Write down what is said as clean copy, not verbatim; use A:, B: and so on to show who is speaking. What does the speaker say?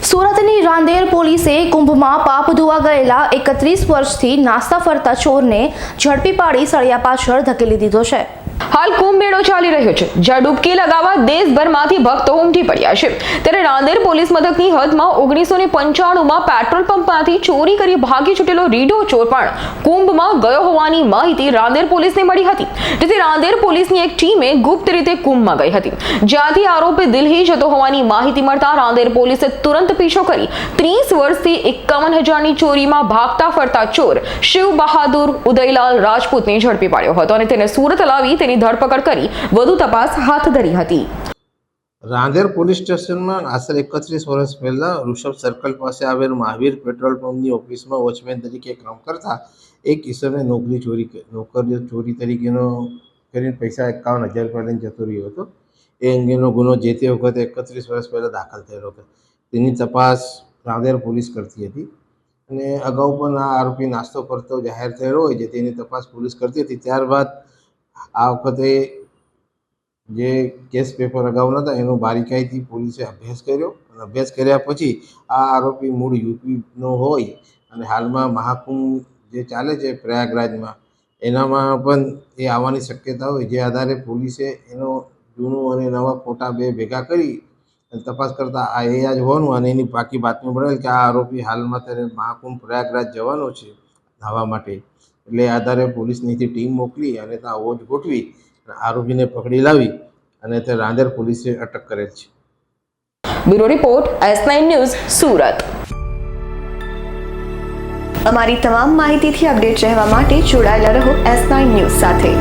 A: સુરતની રાંદેર પોલીસે કુંભમાં પાપ ધોવા ગયેલા 31 વર્ષથી નાસ્તા ફરતા ચોરને ઝડપી પાડી સળિયા પાછળ ધકેલી દીધો છે।
B: હાલ કુંભ મેળો ચાલી રહ્યો છે, જ્યાં ડૂબકી લગાવવા દેશભરમાંથી ભક્તો ઉમટી પડ્યા છે। ત્યારે રાંદેર પોલીસ મથકની હદમાં 1995માં પેટ્રોલ પંપમાંથી ચોરી કરી ભાગી છૂટેલો રીઢો ચોર પણ કુંભમાં ગયો હોવાની માહિતી રાંદેર પોલીસને મળી હતી, જેથી રાંદેર પોલીસની એક ટીમે ગુપ્ત રીતે કુંભમાં ગઈ હતી, જ્યાંથી આરોપી દિલ્હી જતો હોવાની માહિતી મળતા રાંદેર પોલીસે તુરંત પીછો કરી 30 વર્ષથી 51,000ની ચોરીમાં ભાગતા ફરતા ચોર શિવ બહાદુર ઉદયલાલ રાજપૂતને ઝડપી પાડ્યો હતો અને તેને સુરત લાવી તેની ધરપકડ કરી વધુ તપાસ હાથ ધરી હતી।
C: રાંદેર પોલીસ સ્ટેશનમાં આશરે 31 વર્ષ પહેલા ઋષભ સર્કલ પાસે આવેલ મહાવીર પેટ્રોલ પંપની ઓફિસમાં વોચમેન તરીકે કામ કરતા એક ઈસમે નોકરી ચોરી તરીકેનો કરીને પૈસા 51,000 રૂપિયા લઈને જતો રહ્યો હતો। એ અંગેનો ગુનો જે તે વખતે 31 વર્ષ પહેલાં દાખલ થયેલો હતો, તેની તપાસ રાંદેર પોલીસ કરતી હતી અને અગાઉ પણ આ આરોપી નાસ્તો કરતો જાહેર થયેલો હોય છે, તેની તપાસ પોલીસ કરતી હતી। ત્યારબાદ આ વખતે જે કેસ પેપર અગાઉના હતા એનો બારીકાઈથી પોલીસે અભ્યાસ કર્યો અને અભ્યાસ કર્યા પછી આ આરોપી મૂળ યુપીનો હોય અને હાલમાં મહાકુંભ જે ચાલે છે પ્રયાગરાજમાં એનામાં પણ એ આવવાની શક્યતા હોય, જે આધારે પોલીસે એનો જૂનું અને નવા ફોટા બે ભેગા કરી અને તપાસ કરતા આ એ જ હોવાનું અને એની બાકી બાતમી મળેલ કે આ આરોપી હાલમાં ત્યારે મહાકુંભ પ્રયાગરાજ જવાનો છે નાહવા માટે, એટલે આધારે પોલીસની ટીમ મોકલી અને ત્યાં વોચ ગોઠવી આરોપીને પકડી લાવી અને તે રાંદેર પોલીસે અટક કરેલ છે।
B: Bureau report S9 news Surat.
D: અમારી તમામ માહિતીથી અપડેટ રહેવા માટે જોડાયેલા રહો S9 ન્યૂઝ સાથે।